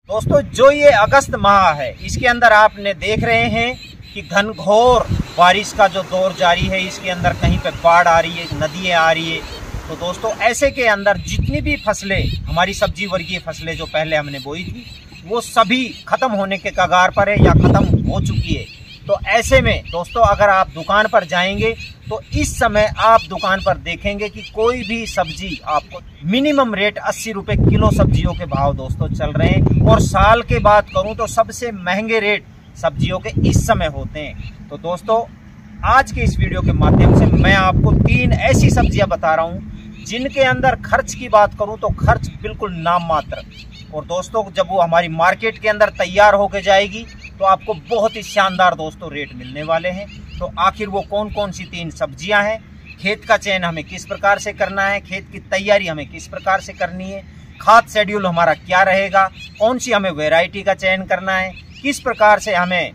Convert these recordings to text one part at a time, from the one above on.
दोस्तों जो ये अगस्त माह है इसके अंदर आपने देख रहे हैं कि घनघोर बारिश का जो दौर जारी है। इसके अंदर कहीं पे बाढ़ आ रही है, नदियाँ आ रही है। तो दोस्तों ऐसे के अंदर जितनी भी फसलें, हमारी सब्जी वर्गीय फसलें जो पहले हमने बोई थी, वो सभी खत्म होने के कगार पर है या खत्म हो चुकी है। तो ऐसे में दोस्तों अगर आप दुकान पर जाएंगे तो इस समय आप दुकान पर देखेंगे कि कोई भी सब्जी आपको मिनिमम रेट 80 रुपये किलो सब्जियों के भाव दोस्तों चल रहे हैं। और साल के बात करूं तो सबसे महंगे रेट सब्जियों के इस समय होते हैं। तो दोस्तों आज के इस वीडियो के माध्यम से मैं आपको 3 ऐसी सब्जियां बता रहा हूं जिनके अंदर खर्च की बात करूं तो खर्च बिल्कुल नाम मात्र। और दोस्तों जब वो हमारी मार्केट के अंदर तैयार होकर जाएगी तो आपको बहुत ही शानदार दोस्तों रेट मिलने वाले हैं। तो आखिर वो कौन कौन सी 3 सब्जियां हैं, खेत का चयन हमें किस प्रकार से करना है, खेत की तैयारी हमें किस प्रकार से करनी है, खाद शेड्यूल हमारा क्या रहेगा, कौन सी हमें वैरायटी का चयन करना है, किस प्रकार से हमें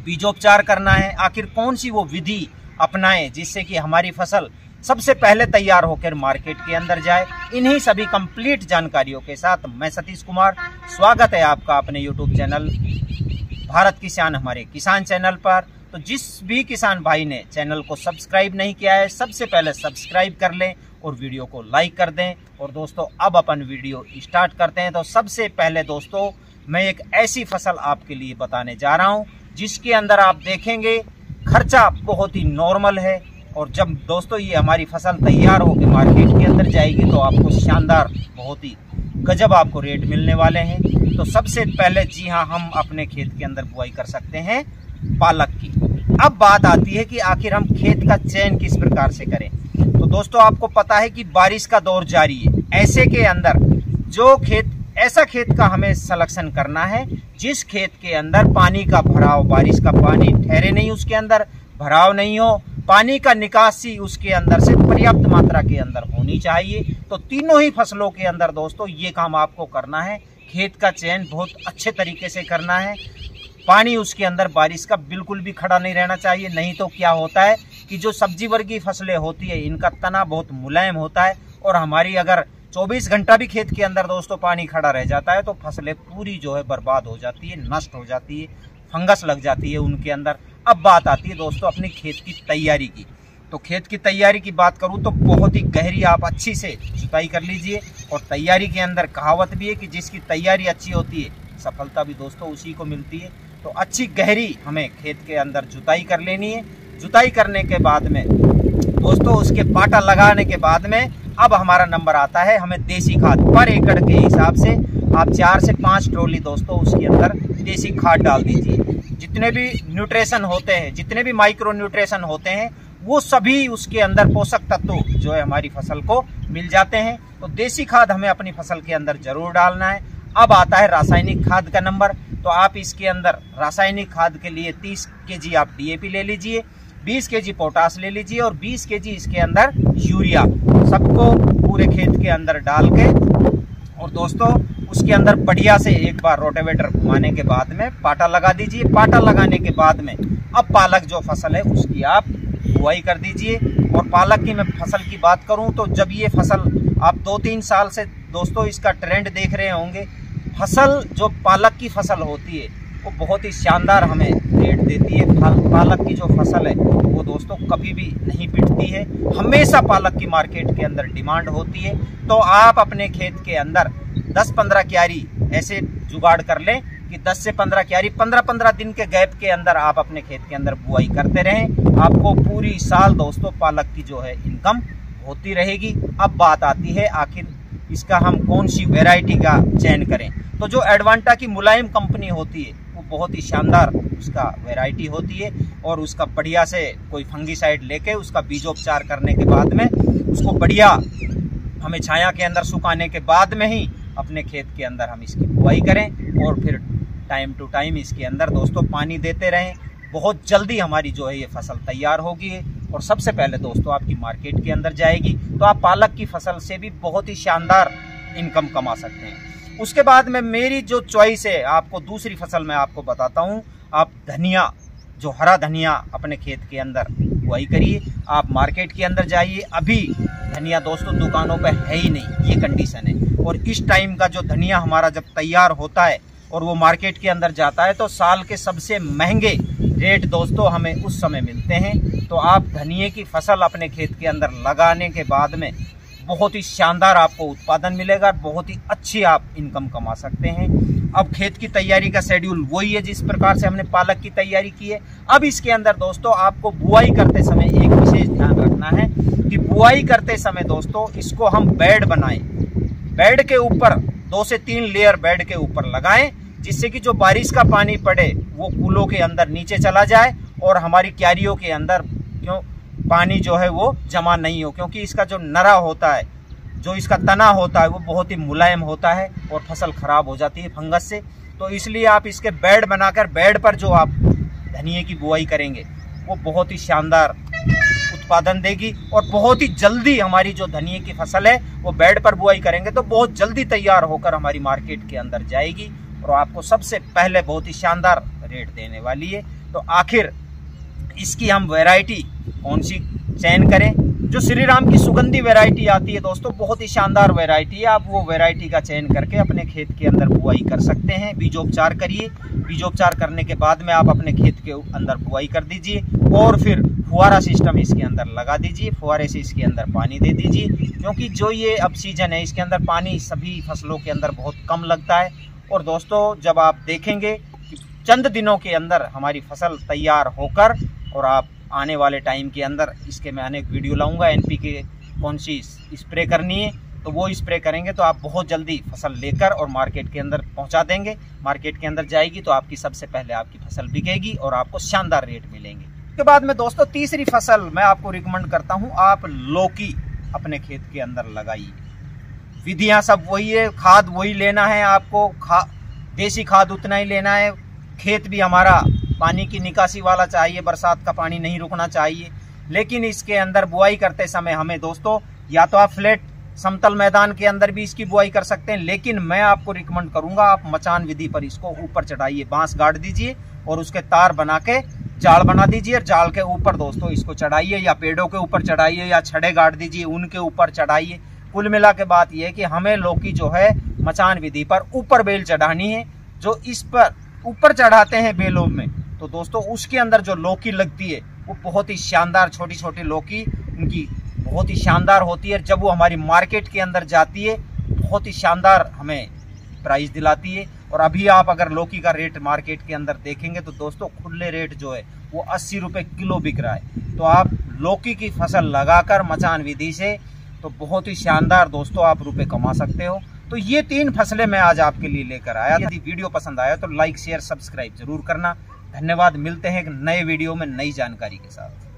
बीजोपचार करना है, आखिर कौन सी वो विधि अपनाएं जिससे कि हमारी फसल सबसे पहले तैयार होकर मार्केट के अंदर जाए। इन्हीं सभी कंप्लीट जानकारियों के साथ मैं सतीश कुमार, स्वागत है आपका अपने यूट्यूब चैनल भारत किसान हमारे किसान चैनल पर। तो जिस भी किसान भाई ने चैनल को सब्सक्राइब नहीं किया है सबसे पहले सब्सक्राइब कर लें और वीडियो को लाइक कर दें। और दोस्तों अब अपन वीडियो स्टार्ट करते हैं। तो सबसे पहले दोस्तों मैं एक ऐसी फसल आपके लिए बताने जा रहा हूं जिसके अंदर आप देखेंगे खर्चा बहुत ही नॉर्मल है। और जब दोस्तों ये हमारी फसल तैयार होकर मार्केट के अंदर जाएगी तो आपको शानदार बहुत ही गजब आपको रेट मिलने वाले हैं। तो सबसे पहले जी हाँ, हम अपने खेत के अंदर बुआई कर सकते हैं पालक की। अब बात आती है कि आखिर हम खेत का चयन किस प्रकार से करें। तो दोस्तों आपको पता है कि बारिश का दौर जारी है। ऐसे के अंदर जो खेत, ऐसा खेत का हमें सिलेक्शन करना है जिस खेत के अंदर पानी का भराव, बारिश का पानी ठहरे नहीं, उसके अंदर भराव नहीं हो, पानी का निकासी उसके अंदर से पर्याप्त मात्रा के अंदर होनी चाहिए। तो तीनों ही फसलों के अंदर दोस्तों ये काम आपको करना है। खेत का चयन बहुत अच्छे तरीके से करना है। पानी उसके अंदर बारिश का बिल्कुल भी खड़ा नहीं रहना चाहिए, नहीं तो क्या होता है कि जो सब्जी वर्गीय फसलें होती है इनका तना बहुत मुलायम होता है और हमारी अगर 24 घंटा भी खेत के अंदर दोस्तों पानी खड़ा रह जाता है तो फसलें पूरी जो है बर्बाद हो जाती है, नष्ट हो जाती है, फंगस लग जाती है उनके अंदर। अब बात आती है दोस्तों अपनी खेत की तैयारी की। तो खेत की तैयारी की बात करूं तो बहुत ही गहरी आप अच्छी से जुताई कर लीजिए। और तैयारी के अंदर कहावत भी है कि जिसकी तैयारी अच्छी होती है सफलता भी दोस्तों उसी को मिलती है। तो अच्छी गहरी हमें खेत के अंदर जुताई कर लेनी है। जुताई करने के बाद में दोस्तों उसके पाटा लगाने के बाद में अब हमारा नंबर आता है हमें देसी खाद पर एकड़ के हिसाब से आप 4 से 5 ट्रॉली दोस्तों उसके अंदर देसी खाद डाल दीजिए। जितने भी न्यूट्रिशन होते हैं, जितने भी माइक्रो न्यूट्रिशन होते हैं वो सभी उसके अंदर पोषक तत्व जो है हमारी फसल को मिल जाते हैं। तो देसी खाद हमें अपनी फसल के अंदर जरूर डालना है। अब आता है रासायनिक खाद का नंबर। तो आप इसके अंदर रासायनिक खाद के लिए 30 केजी आप डीएपी ले लीजिए, 20 केजी पोटास ले लीजिए और 20 केजी इसके अंदर यूरिया, सबको पूरे खेत के अंदर डाल के और दोस्तों उसके अंदर बढ़िया से एक बार रोटेवेटर घुमाने के बाद में पाटा लगा दीजिए। पाटा लगाने के बाद में अब पालक जो फसल है उसकी आप बुआई कर दीजिए। और पालक की मैं फसल की बात करूं तो जब ये फसल आप 2-3 साल से दोस्तों इसका ट्रेंड देख रहे होंगे, फसल जो पालक की फसल होती है वो बहुत ही शानदार हमें रेट देती है। पालक की जो फसल है वो दोस्तों कभी भी नहीं पिटती है, हमेशा पालक की मार्केट के अंदर डिमांड होती है। तो आप अपने खेत के अंदर 10-15 क्यारी ऐसे जुगाड़ कर लें कि 10 से 15 क्यारी 15-15 दिन के गैप के अंदर आप अपने खेत के अंदर बुआई करते रहें। आपको पूरी साल दोस्तों पालक की जो है इनकम होती रहेगी। अब बात आती है आखिर इसका हम कौन सी वैरायटी का चयन करें। तो जो एडवांटा की मुलायम कंपनी होती है वो बहुत ही शानदार उसका वैरायटी होती है और उसका बढ़िया से कोई फंगीसाइड लेके उसका बीजोपचार करने के बाद में उसको बढ़िया हमें छाया के अंदर सुखाने के बाद में ही अपने खेत के अंदर हम इसकी बुआई करें और फिर टाइम टू टाइम इसके अंदर दोस्तों पानी देते रहें। बहुत जल्दी हमारी जो है ये फसल तैयार होगी और सबसे पहले दोस्तों आपकी मार्केट के अंदर जाएगी। तो आप पालक की फसल से भी बहुत ही शानदार इनकम कमा सकते हैं। उसके बाद में मेरी जो चॉइस है आपको दूसरी फसल मैं आपको बताता हूँ। आप धनिया, जो हरा धनिया अपने खेत के अंदर बुआई करिए। आप मार्केट के अंदर जाइए, अभी धनिया दोस्तों दुकानों पे है ही नहीं, ये कंडीशन है। और इस टाइम का जो धनिया हमारा जब तैयार होता है और वो मार्केट के अंदर जाता है तो साल के सबसे महंगे रेट दोस्तों हमें उस समय मिलते हैं। तो आप धनिये की फसल अपने खेत के अंदर लगाने के बाद में बहुत ही शानदार आपको उत्पादन मिलेगा, बहुत ही अच्छी आप इनकम कमा सकते हैं। अब खेत की तैयारी का शेड्यूल वही है जिस प्रकार से हमने पालक की तैयारी की है। अब इसके अंदर दोस्तों आपको बुआई करते समय एक विशेष ध्यान रखना है कि बुआई करते समय दोस्तों इसको हम बेड बनाएं, बेड के ऊपर 2 से 3 लेयर बेड के ऊपर लगाएं, जिससे कि जो बारिश का पानी पड़े वो कूलों के अंदर नीचे चला जाए और हमारी क्यारियों के अंदर पानी जो है वो जमा नहीं हो, क्योंकि इसका जो नरा होता है, जो इसका तना होता है वो बहुत ही मुलायम होता है और फसल खराब हो जाती है फंगस से। तो इसलिए आप इसके बेड बनाकर बेड पर जो आप धनिये की बुआई करेंगे वो बहुत ही शानदार उत्पादन देगी और बहुत ही जल्दी हमारी जो धनिये की फसल है वो बेड पर बुआई करेंगे तो बहुत जल्दी तैयार होकर हमारी मार्केट के अंदर जाएगी और आपको सबसे पहले बहुत ही शानदार रेट देने वाली है। तो आखिर इसकी हम वैरायटी कौन सी चयन करें? जो श्री राम की सुगंधी वैरायटी आती है दोस्तों, बहुत ही शानदार वैरायटी है। आप वो वैरायटी का चयन करके अपने खेत के अंदर बुआई कर सकते हैं। बीजोपचार करिए, बीजोपचार करने के बाद में आप अपने खेत के अंदर बुआई कर दीजिए और फिर फुहारा सिस्टम इसके अंदर लगा दीजिए, फुहारे से इसके अंदर पानी दे दीजिए, क्योंकि जो ये अब सीजन है इसके अंदर पानी सभी फसलों के अंदर बहुत कम लगता है। और दोस्तों जब आप देखेंगे कि चंद दिनों के अंदर हमारी फसल तैयार होकर और आप आने वाले टाइम के अंदर इसके मैं अनेक वीडियो लाऊंगा, एनपीके कौन सी स्प्रे करनी है तो वो स्प्रे करेंगे तो आप बहुत जल्दी फसल लेकर और मार्केट के अंदर पहुंचा देंगे। मार्केट के अंदर जाएगी तो आपकी सबसे पहले आपकी फसल बिकेगी और आपको शानदार रेट मिलेंगे। उसके बाद में दोस्तों तीसरी फसल मैं आपको रिकमेंड करता हूं, आप लौकी अपने खेत के अंदर लगाइए। विधियां सब वही है, खाद वही लेना है आपको, देसी खाद उतना ही लेना है। खेत भी हमारा पानी की निकासी वाला चाहिए, बरसात का पानी नहीं रुकना चाहिए। लेकिन इसके अंदर बुआई करते समय हमें दोस्तों या तो आप फ्लैट समतल मैदान के अंदर भी इसकी बुआई कर सकते हैं, लेकिन मैं आपको रिकमेंड करूंगा आप मचान विधि पर इसको ऊपर चढ़ाइए, बांस गाड़ दीजिए और उसके तार बना के जाल बना दीजिए और जाल के ऊपर दोस्तों इसको चढ़ाइए, या पेड़ों के ऊपर चढ़ाइए या छड़े गाड़ दीजिए उनके ऊपर चढ़ाइए। कुल मिला के बात यह है कि हमें लौकी जो है मचान विधि पर ऊपर बेल चढ़ानी है। जो इस पर ऊपर चढ़ाते हैं बेलों में तो दोस्तों उसके अंदर जो लौकी लगती है वो बहुत ही शानदार, छोटी छोटी लौकी उनकी बहुत ही शानदार होती है। जब वो हमारी मार्केट के अंदर जाती है बहुत ही शानदार हमें प्राइस दिलाती है। और अभी आप अगर लौकी का रेट मार्केट के अंदर देखेंगे तो दोस्तों खुले रेट जो है वो 80 रुपये किलो बिक रहा है। तो आप लौकी की फसल लगाकर मचान विधि से तो बहुत ही शानदार दोस्तों आप रुपए कमा सकते हो। तो ये 3 फसलें मैं आज आपके लिए लेकर आया। यदि वीडियो पसंद आया तो लाइक शेयर सब्सक्राइब जरूर करना। धन्यवाद, मिलते हैं एक नए वीडियो में नई जानकारी के साथ।